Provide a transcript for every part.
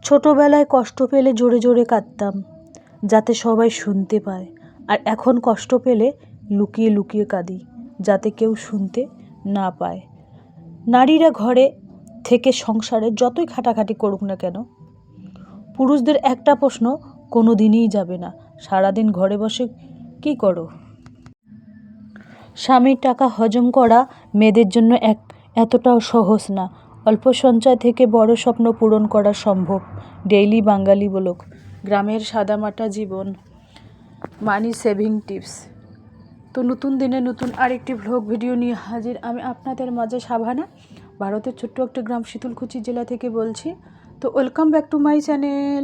ছোটবেলায় কষ্ট পেলে জোরে জোরে কাঁদতাম, যাতে সবাই শুনতে পায়। আর এখন কষ্ট পেলে লুকিয়ে লুকিয়ে কাঁদি, যাতে কেউ শুনতে না পায়। নারীরা ঘরে থেকে সংসারে যতই খাটাখাটি করুক না কেন, পুরুষদের একটা প্রশ্ন কোনো দিনই যাবে না, সারাদিন ঘরে বসে কি করো? স্বামীর টাকা হজম করা মেয়েদের জন্য এতটাও সহজ না। অল্প সঞ্চয় থেকে বড় স্বপ্ন পূরণ করা সম্ভব। ডেইলি বাঙালি ব্লগ, গ্রামের সাদামাটা জীবন, মানি সেভিং টিপস। তো নতুন দিনে নতুন আরেকটি ভ্লগ ভিডিও নিয়ে হাজির আমি আপনাদের মাঝে সাভানা, ভারতের ছোট্ট একটা গ্রাম শীতলকুচি জেলা থেকে বলছি। তো welcome back to my channel.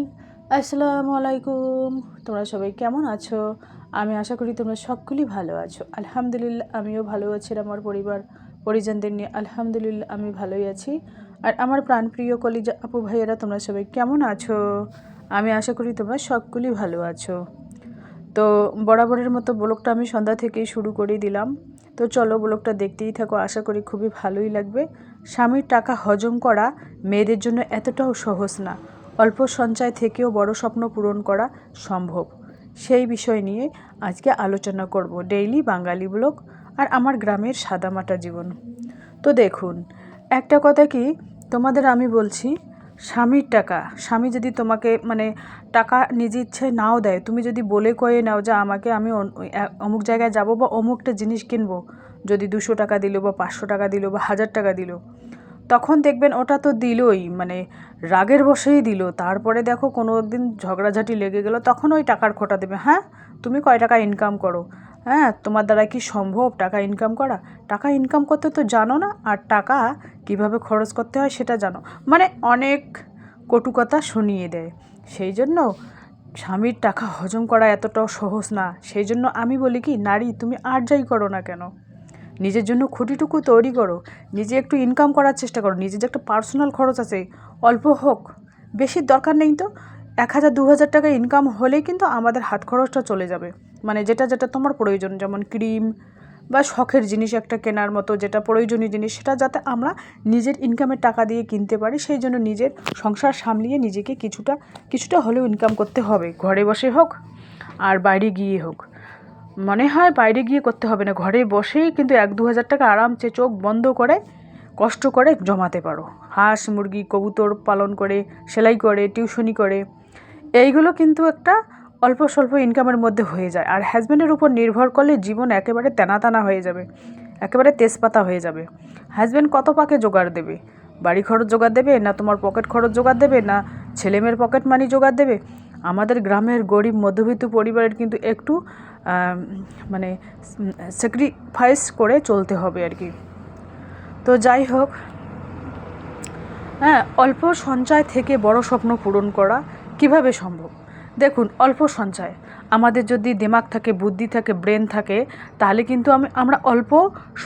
আসসালামু আলাইকুম। তোমরা সবাই কেমন আছো? আমি আশা করি তোমরা সকলেই ভালো আছো। আলহামদুলিল্লাহ আমিও ভালো আছি, আমার পরিবার পরিজনদের নিয়ে আলহামদুলিল্লাহ আমি ভালোই আছি। আর আমার প্রাণপ্রিয় কলিজা আপু ভাইয়েরা তোমরা সবাই কেমন আছো? আমি আশা করি তোমরা সকলেই ভালো আছো। তো বরাবরের মতো ব্লগটা আমি সন্ধ্যা থেকেই শুরু করে দিলাম। তো চলো ব্লগটা দেখতেই থাকো, আশা করি খুবই ভালোই লাগবে। স্বামীর টাকা হজম করা মেয়েদের জন্য এতটাও সহজ না। অল্প সঞ্চয় থেকেও বড় স্বপ্ন পূরণ করা সম্ভব। সেই বিষয় নিয়ে আজকে আলোচনা করব। ডেইলি বাঙালি ব্লগ আর আমার গ্রামের সাদামাটা জীবন। তো দেখুন, একটা কথা কি তোমাদের আমি বলছি, স্বামীর টাকা, স্বামী যদি তোমাকে টাকা নিজে ইচ্ছায় নাও দেয়, তুমি যদি বলে কয়ে নাও যে আমাকে আমি অমুক জায়গায় যাব বা অমুকটা জিনিস কিনবো, যদি 200 টাকা দিল বা 500 টাকা দিল বা 1000 টাকা দিল, তখন দেখবেন ওটা তো দিলই, রাগের বশেই দিল। তারপরে দেখো কোনো একদিন ঝগড়াঝাটি লেগে গেল, তখন ওই টাকার খোঁটা দেবে। হ্যাঁ, তুমি কয় টাকা ইনকাম করো? হ্যাঁ, তোমার দ্বারা কি সম্ভব টাকা ইনকাম করা? টাকা ইনকাম করতে তো জানো না, আর টাকা কিভাবে খরচ করতে হয় সেটা জানো। অনেক কটু কথা শুনিয়ে দেয়। সেই জন্য স্বামীর টাকা হজম করা এতটাও সহজ না। সেই জন্য আমি বলি কি, নারী তুমি আর যাই করো না কেন, নিজের জন্য খুঁটিটুকু তৈরি করো, নিজে একটু ইনকাম করার চেষ্টা করো। নিজের যে একটা পার্সোনাল খরচ আছে, অল্প হোক, বেশির দরকার নেই। তো 1000-2000 টাকা ইনকাম হলেই কিন্তু আমাদের হাত খরচটা চলে যাবে। যেটা যেটা তোমার প্রয়োজন, যেমন ক্রিম বা শখের জিনিস একটা কেনার মতো, যেটা প্রয়োজনীয় জিনিস, সেটা যাতে আমরা নিজের ইনকামের টাকা দিয়ে কিনতে পারি। সেই জন্য নিজের সংসার সামলিয়ে নিজেকে কিছুটা হলেও ইনকাম করতে হবে, ঘরে বসে হোক আর বাইরে গিয়ে হোক। মনে হয় বাইরে গিয়ে করতে হবে না, ঘরে বসেই কিন্তু 1-2000 টাকা আরামসে চোখ বন্ধ করে কষ্ট করে জমাতে পারো। হাঁস মুরগি কবুতর পালন করে, সেলাই করে, টিউশনি করে, এইগুলো কিন্তু একটা অল্প স্বল্প ইনকামের মধ্যে হয়ে যায়। আর হাজব্যান্ডের উপর নির্ভর করলে জীবন একেবারে তেনা হয়ে যাবে, একেবারে তেজপাতা হয়ে যাবে। হাজব্যান্ড কত পাকে জোগাড় দেবে? বাড়ি খরচ জোগাড় দেবে না, তোমার পকেট খরচ জোগাড় দেবে না, ছেলেমেয়ের পকেট মানি জোগাড় দেবে? আমাদের গ্রামের গরিব মধ্যবিত্ত পরিবারের কিন্তু একটু স্যাক্রিফাইস করে চলতে হবে আর কি। তো যাই হোক, হ্যাঁ, অল্প সঞ্চয় থেকে বড় স্বপ্ন পূরণ করা কিভাবে সম্ভব? দেখুন, অল্প সঞ্চয়, আমাদের যদি দিমাগ থাকে, বুদ্ধি থাকে, ব্রেন থাকে, তাহলে কিন্তু আমরা অল্প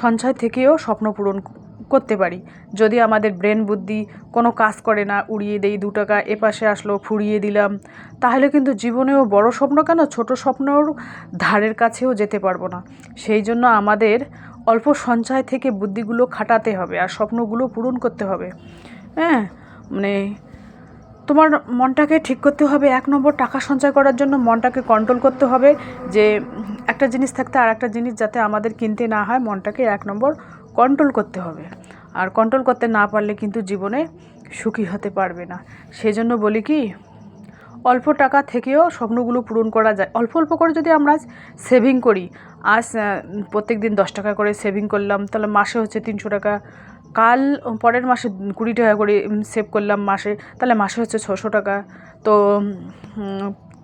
সঞ্চয় থেকেও স্বপ্ন পূরণ করতে পারি। যদি আমাদের ব্রেন বুদ্ধি কোনো কাজ করে না, উড়িয়ে দেই, 2 টাকা এপাশে আসলো ফুরিয়ে দিলাম, তাহলে কিন্তু জীবনেও বড় স্বপ্ন কেন, ছোট স্বপ্নর ধারের কাছেও যেতে পারবো না। সেই জন্য আমাদের অল্প সঞ্চয় থেকে বুদ্ধিগুলো খাটাতে হবে আর স্বপ্নগুলো পূরণ করতে হবে। হ্যাঁ, তোমার মনটাকে ঠিক করতে হবে। 1 নম্বর, টাকা সঞ্চয় করার জন্য মনটাকে কন্ট্রোল করতে হবে, যে একটা জিনিস থাকতে আর একটা জিনিস যাতে আমাদের কিনতে না হয়, মনটাকে 1 নম্বর কন্ট্রোল করতে হবে। আর কন্ট্রোল করতে না পারলে কিন্তু জীবনে সুখী হতে পারবে না। সেই জন্য বলি কি, অল্প টাকা থেকেও স্বপ্নগুলো পূরণ করা যায়। অল্প অল্প করে যদি আমরা সেভিং করি, আজ প্রত্যেক দিন 10 টাকা করে সেভিং করলাম, তাহলে মাসে হচ্ছে 300 টাকা। কাল পরের মাসে 20 টাকা করে সেভ করলাম মাসে, তাহলে মাসে হচ্ছে 600 টাকা। তো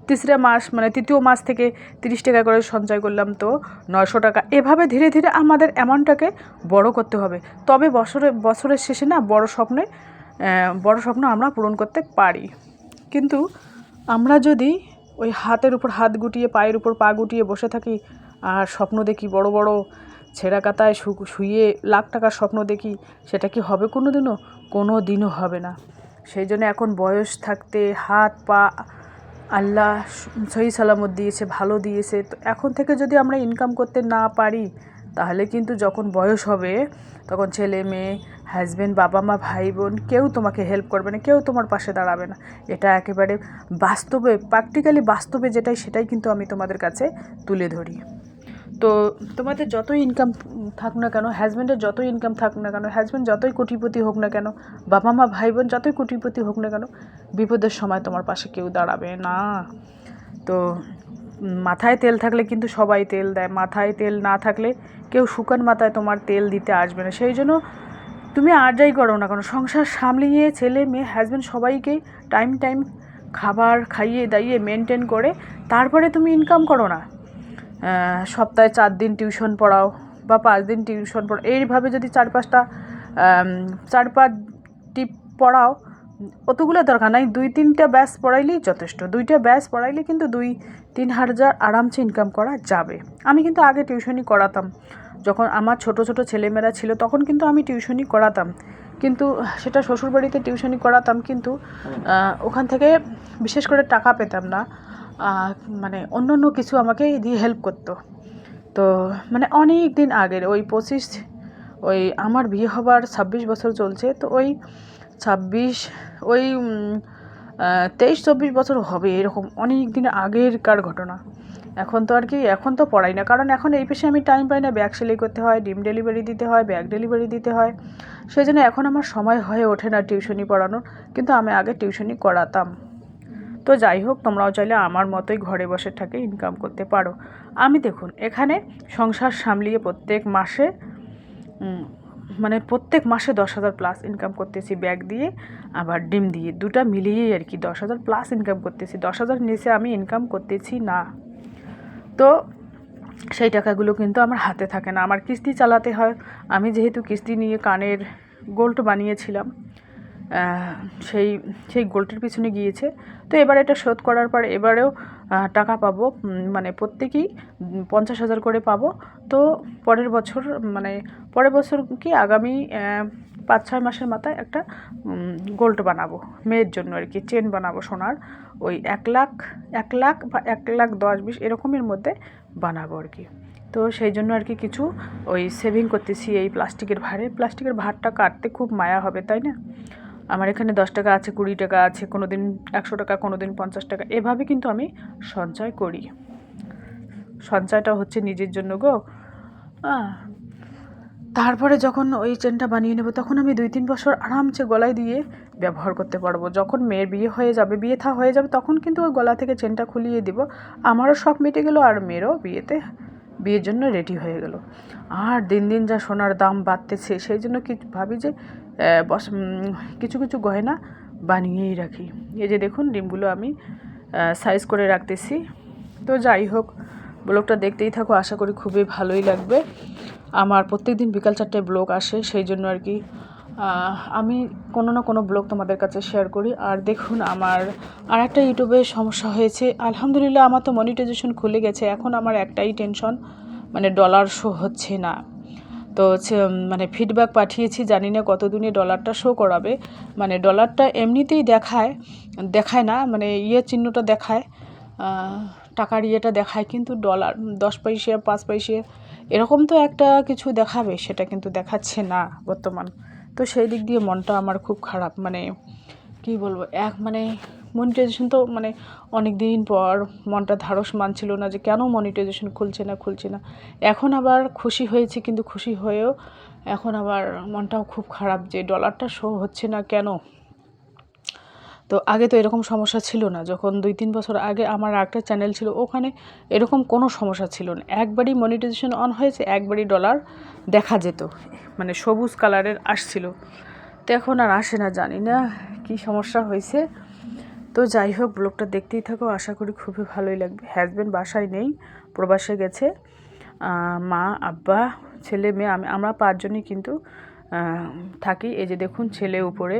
তৃতীয় মাস থেকে 30 টাকা করে সঞ্চয় করলাম, তো 900 টাকা। এভাবে ধীরে ধীরে আমাদের অ্যামাউন্টটাকে বড় করতে হবে। তবে বছরের শেষে না বড় স্বপ্ন আমরা পূরণ করতে পারি। কিন্তু আমরা যদি ওই হাতের উপর হাত গুটিয়ে, পায়ের উপর পা গুটিয়ে বসে থাকি আর স্বপ্ন দেখি বড় বড়, ছেঁড়া কাতায় শুয়ে লাখ টাকার স্বপ্ন দেখি, সেটা কি হবে কোনো দিনও হবে না। সেই জন্য এখন বয়স থাকতে হাত পা আল্লাহ সহি সালামত দিয়েছে, ভালো দিয়েছে। তো এখন থেকে যদি আমরা ইনকাম করতে না পারি, তাহলে কিন্তু যখন বয়স হবে তখন ছেলে মেয়ে, হাজব্যান্ড, বাবা মা, ভাই বোন কেউ তোমাকে হেল্প করবে না, কেউ তোমার পাশে দাঁড়াবে না। এটা একেবারে বাস্তবে, প্র্যাকটিক্যালি বাস্তবে যেটাই সেটাই কিন্তু আমি তোমাদের কাছে তুলে ধরি। তো তোমাদের যতই ইনকাম থাক না কেন, হাজব্যান্ডের যতই ইনকাম থাক না কেন, হাজব্যান্ড যতই কোটিপতি হোক না কেন, বাবা মা ভাই বোন যতই কোটিপতি হোক না কেন, বিপদের সময় তোমার পাশে কেউ দাঁড়াবে না। তো মাথায় তেল থাকলে কিন্তু সবাই তেল দেয়, মাথায় তেল না থাকলে কেউ শুকান মাথায় তোমার তেল দিতে আসবে না। সেই জন্য তুমি আর যাই করো না কেন, সংসার সামলিয়ে ছেলে মেয়ে হাজব্যান্ড সবাইকেই টাইম টাইম খাবার খাইয়ে দাইয়ে মেনটেন করে তারপরে তুমি ইনকাম করো না। সপ্তাহে 4 দিন টিউশন পড়াও বা 5 দিন টিউশন পড়াও, এইভাবে যদি 4-5টি পড়াও, অতগুলো দরকার নাই, 2-3টা ব্যাচ পড়াইলেই যথেষ্ট। 2টা ব্যাচ পড়াইলে কিন্তু 2-3 হাজার আরামসে ইনকাম করা যাবে। আমি কিন্তু আগে টিউশনি করাতাম, যখন আমার ছোট ছোট ছেলেমেয়েরা ছিল তখন কিন্তু আমি টিউশনি করাতাম, কিন্তু সেটা শ্বশুরবাড়িতে টিউশনি করাতাম, কিন্তু ওখান থেকে বিশেষ করে টাকা পেতাম না, মানে অন্য অন্য কিছু আমাকে দিয়ে হেল্প করতো। তো মানে অনেক দিন আগের ওই আমার বিয়ে হবার 26 বছর চলছে, তো ওই 23-24 বছর হবে, এরকম অনেক দিন আগেরকার ঘটনা। এখন তো আর কি, এখন তো পড়াই না, কারণ এখন এই পেশে আমি টাইম পাই না, ব্যাগ সেলাই করতে হয়, ডিম ডেলিভারি দিতে হয়, ব্যাগ ডেলিভারি দিতে হয়, সেই জন্য এখন আমার সময় হয়ে ওঠে না টিউশনি পড়ানোর, কিন্তু আমি আগে টিউশনি করাতাম। তো যাই হোক, তোমরাও চাইলে আমার মতোই ঘরে বসে থেকে ইনকাম করতে পারো। আমি দেখুন এখানে সংসার সামলিয়ে প্রত্যেক মাসে 10,000 প্লাস ইনকাম করতেছি, ব্যাগ দিয়ে আবার ডিম দিয়ে, দুটা মিলিয়েই আর কি 10,000 প্লাস ইনকাম করতেছি। 10,000 নিচে আমি ইনকাম করতেছি না। তো সেই টাকাগুলো কিন্তু আমার হাতে থাকে না, আমার কিস্তি চালাতে হয়। আমি যেহেতু কিস্তি নিয়ে কানের গোল্ড বানিয়েছিলাম, সেই সেই গোল্ডের পিছনে গিয়েছে। তো এবার এটা শোধ করার পর এবারেও টাকা পাবো, মানে প্রত্যেকেই 50,000 করে পাবো। তো পরের বছর কি আগামী 5-6 মাসের মাথায় একটা গোল্ড বানাবো মেয়ের জন্য আর কি, চেন বানাবো সোনার, ওই 1 লাখ বা 1,10,20 এরকমের মধ্যে বানাবো আর কি। তো সেই জন্য আর কি কিছু ওই সেভিং করতেছি এই প্লাস্টিকের ভারটা কাটতে খুব মায়া হবে, তাই না? আমার এখানে 10 টাকা আছে, 20 টাকা আছে, কোনো দিন 100 টাকা, কোনো দিন 50 টাকা, এভাবে কিন্তু আমি সঞ্চয় করি। সঞ্চয়টা হচ্ছে নিজের জন্য গো। তারপরে যখন ওই চেনটা বানিয়ে নেব তখন আমি 2-3 বছর আরামসে গলায় দিয়ে ব্যবহার করতে পারবো। যখন মেয়ের বিয়ে হয়ে যাবে তখন কিন্তু ওই গলা থেকে চেনটা খুলিয়ে দিব, আমারও শখ মিটে গেল আর মেয়েরও বিয়ের জন্য রেডি হয়ে গেল। আর দিন দিন যা সোনার দাম বাড়তেছে, সেই জন্য ভাবি যে কিছু কিছু গয়না বানিয়েই রাখি। এই যে দেখুন ডিমগুলো আমি সাইজ করে রাখতেছি। তো যাই হোক, ব্লগটা দেখতেই থাকো, আশা করি খুবই ভালোই লাগবে। আমার প্রত্যেক দিন বিকাল 4টায় ব্লগ আসে, সেই জন্য আর কি আমি কোনো না কোনো ব্লগ তোমাদের কাছে শেয়ার করি। আর দেখুন আমার আর একটা ইউটিউবে সমস্যা হয়েছে, আলহামদুলিল্লাহ আমার তো মনিটাইজেশন খুলে গেছে, এখন আমার একটাই টেনশন, মানে ডলার শো হচ্ছে না। তো মানে ফিডব্যাক পাঠিয়েছি, জানি না কতদিনে ডলারটা শো করাবে। মানে ডলারটা এমনিতেই দেখায় না, মানে চিহ্নটা দেখায়, টাকার দেখায়, কিন্তু ডলার 10 পয়সা 5 পয়সা এরকম তো একটা কিছু দেখাবে, সেটা কিন্তু দেখাচ্ছে না বর্তমান। তো সেই দিক দিয়ে মনটা আমার খুব খারাপ, মানে কি বলবো, মানে মনিটাইজেশন তো মানে অনেক দিন পর মনটা ধারস মানছিল না যে কেন মনিটাইজেশন খুলছে না। এখন আবার খুশি হয়েছে, কিন্তু খুশি হয়েও এখন আবার মনটাও খুব খারাপ যে ডলারটা শো হচ্ছে না কেন। তো আগে তো এরকম সমস্যা ছিল না, যখন 2-3 বছর আগে আমার একটা চ্যানেল ছিল, ওখানে এরকম কোনো সমস্যা ছিল না, একবারই মনিটাইজেশন অন হয়েছে, একবারই ডলার দেখা যেত, মানে সবুজ কালারের আসছিল। তো এখন আর আসে না, জানি না কি সমস্যা হয়েছে। তো যাই হোক, ব্লগটা দেখতেই থাকো, আশা করি খুবই ভালোই লাগবে। হাজব্যান্ড বাসায় নেই, প্রবাসে গেছে, মা, আব্বা, ছেলে, মেয়ে, আমরা 5 জনই কিন্তু থাকি। এই যে দেখুন ছেলে উপরে।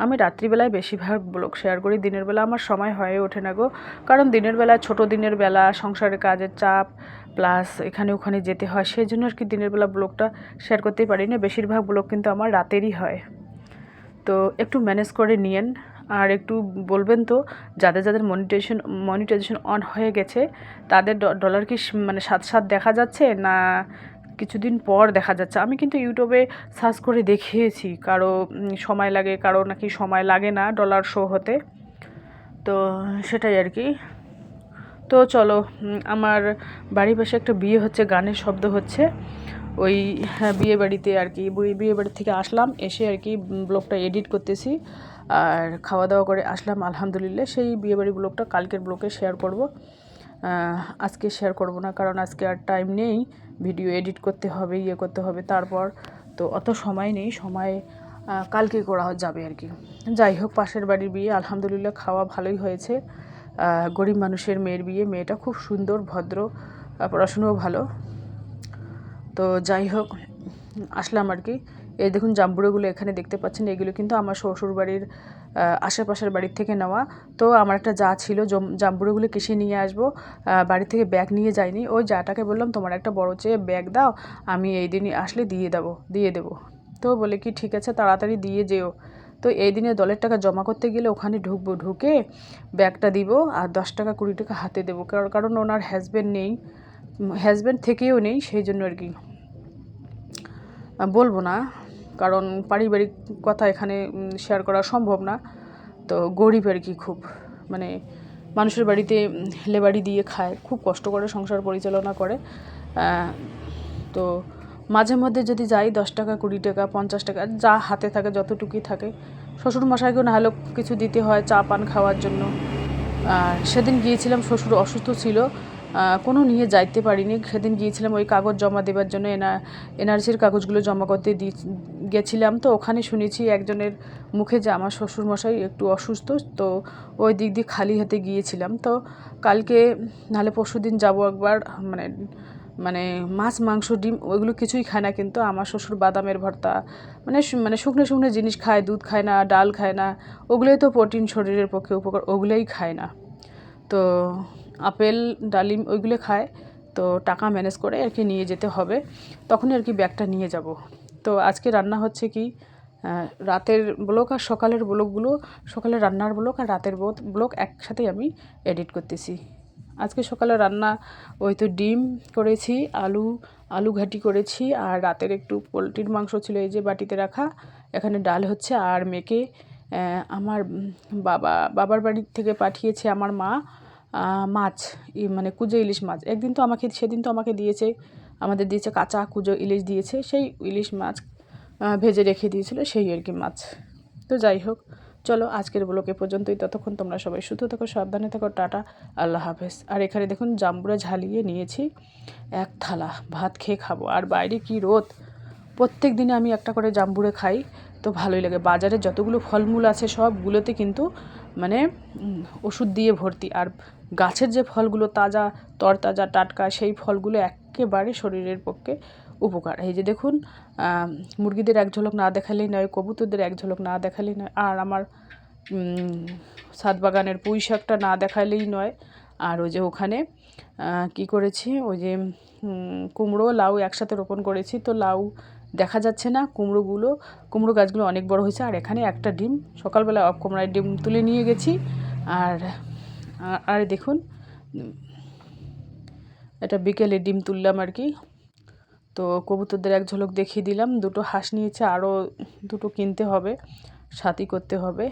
আমি রাত্রিবেলায় বেশিরভাগ ব্লগ শেয়ার করি, দিনের বেলা আমার সময় হয়ে ওঠে না গো, কারণ দিনের বেলা সংসারের কাজের চাপ প্লাস এখানে ওখানে যেতে হয়, সেই জন্য আর কি দিনের বেলা ব্লগটা শেয়ার করতেই পারি না। বেশিরভাগ ব্লগ কিন্তু আমার রাতেরই হয়। তো একটু ম্যানেজ করে নিয়েন, আর একটু বলবেন তো যাদের মনিটাইজেশন অন হয়ে গেছে তাদের ডলার কি মানে সাথে দেখা যাচ্ছে না কিছুদিন পর দেখা যাচ্ছে। আমি কিন্তু ইউটিউবে সার্চ করে দেখিয়েছি, কারো সময় লাগে, কারো নাকি সময় লাগে না ডলার শো হতে। তো সেটাই আর কি। তো চলো, আমার বাড়ির পাশে একটা বিয়ে হচ্ছে, গানের শব্দ হচ্ছে। ওই বিয়ে বাড়িতে আর কি, বিয়ে বাড়ি থেকে আসলাম, এসে আর কি ব্লগটা এডিট করতেছি আর খাওয়া দাওয়া করে আসলাম আলহামদুলিল্লাহ। সেই বিয়েবাড়ি ব্লগটা কালকের ব্লগে শেয়ার করব, আজকে শেয়ার করব না, কারণ আজকে আর টাইম নেই, ভিডিও এডিট করতে হবে, ইয়ে করতে হবে, তারপর তো অত সময় নেই, সময় কালকে করা যাবে আর কি। যাই হোক, পাশের বাড়ির বিয়ে আলহামদুলিল্লাহ, খাওয়া ভালোই হয়েছে। গরিব মানুষের মেয়ের বিয়ে, মেয়েটা খুব সুন্দর, ভদ্র, পড়াশুনোও ভালো। তো যাই হোক, আসলাম আর কি। এই দেখুন জাম্বুড়োগুলো এখানে দেখতে পাচ্ছেন, এগুলো কিন্তু আমার শ্বশুর বাড়ির আশেপাশের বাড়ির থেকে নেওয়া। তো আমার একটা যা ছিল, জাম্বুড়োগুলো কিসে নিয়ে আসবো, বাড়ি থেকে ব্যাগ নিয়ে যাইনি। ওই যাটাকে বললাম তোমার একটা বড় চেয়ে ব্যাগ দাও, আমি এই দিনই আসলে দিয়ে দেবো। তো বলে কি ঠিক আছে, তাড়াতাড়ি দিয়ে যেও। তো এই দিনে দলের টাকা জমা করতে গেলে ওখানে ঢুকবো, ঢুকে ব্যাগটা দিব আর 10 টাকা 20 টাকা হাতে দেবো, কারণ ওনার হাজব্যান্ড নেই, হাজব্যান্ড থেকেও নেই, সেই জন্য আর কি বলবো না, কারণ পারিবারিক কথা এখানে শেয়ার করা সম্ভব না। তো গরিব আর কি, খুব মানে মানুষের বাড়িতে লেবারি দিয়ে খায়, খুব কষ্ট করে সংসার পরিচালনা করে। তো মাঝে মধ্যে যদি যাই 10 টাকা 20 টাকা 50 টাকা যা হাতে থাকে, যতটুকুই থাকে, শ্বশুরমশাইকেও না হলেও কিছু দিতে হয় চা পান খাওয়ার জন্য। আর সেদিন গিয়েছিলাম, শ্বশুর অসুস্থ ছিল, কোনো নিয়ে যাইতে পারিনি। সেদিন গিয়েছিলাম ওই কাগজ জমা দেওয়ার জন্য, এনআরসির কাগজগুলো জমা করতে গেছিলাম। তো ওখানে শুনেছি একজনের মুখে যে আমার শ্বশুরমশাই একটু অসুস্থ, তো ওই দিক দিয়ে খালি হাতে গিয়েছিলাম। তো কালকে নাহলে পরশু দিন যাবো একবার। মানে মানে মাছ মাংস ডিম ওইগুলো কিছুই খায় না, কিন্তু আমার শ্বশুর বাদামের ভর্তা, মানে শুকনো শুকনো জিনিস খায়, দুধ খায় না, ডাল খায় না, ওগুলোই তো প্রোটিন, শরীরের পক্ষে উপকার, ওগুলোই খায় না। তো আপেল ডালিম ওইগুলো খায়। তো টাকা ম্যানেজ করে আর কি নিয়ে যেতে হবে, তখনই আর কি ব্যাগটা নিয়ে যাব। তো আজকে রান্না হচ্ছে কি, রাতের ব্লগ আর সকালের ব্লগগুলো, সকালের রান্নার ব্লগ আর রাতের ব্লগ একসাথেই আমি এডিট করতেছি। আজকে সকালে রান্না ওই তো ডিম করেছি, আলু ঘাটি করেছি, আর রাতের একটু পোলট্রির মাংস ছিল, এই যে বাটিতে রাখা, এখানে ডাল হচ্ছে। আর মেয়েকে আমার বাবার বাড়ি থেকে পাঠিয়েছে আমার মা মাছ, মানে কুঁজো ইলিশ মাছ। সেদিন তো আমাকে দিয়েছে, আমাদের দিয়েছে কাঁচা কুঁজো ইলিশ দিয়েছে, সেই ইলিশ মাছ ভেজে রেখে দিয়েছিল, সেই আর কি মাছ। তো যাই হোক, চলো আজকের ব্লগ এ পর্যন্তই। ততক্ষণ তোমরা সবাই সুস্থ থাকো, সাবধানে থাকো, টাটা, আল্লাহ হাফেজ। আর এখানে দেখুন জাম্বুরা ঝালিয়ে নিয়েছি, এক থালা ভাত খেয়ে খাবো। আর বাইরে কি রোদ, প্রত্যেক দিনে আমি একটা করে জাম্বুরে খাই, তো ভালোই লাগে। বাজারে যতগুলো ফলমূল আছে সবগুলোতে কিন্তু মানে ওষুধ দিয়ে ভর্তি, আর গাছের যে ফলগুলো তাজা, তরতাজা, টাটকা, সেই ফলগুলো একেবারে শরীরের পক্ষে উপকার। এই যে দেখুন, মুরগিদের এক ঝলক না দেখালেই নয়, কবুতরদের এক ঝলক না দেখালেই নয়, আর আমার ছাদ বাগানের পুঁই শাকটা না দেখালেই নয়। আর ওই যে ওখানে কি করেছি, ওই যে কুমড়ো লাউ একসাথে রোপণ করেছি, তো লাউ দেখা যাচ্ছে না, কুমড়ো গাছগুলো অনেক বড় হয়েছে। আর এখানে একটা ডিম, সকালবেলা কুমড়ায় ডিম তুলে নিয়ে গেছি। আর আর দেখুন, এটা বিকেলে ডিম তুললাম আর কি। তো কবুতরদের এক ঝলক দেখিয়ে দিলাম, দুটো হাঁস নিয়েছে, আরও দুটো কিনতে হবে, সাথী করতে হবে।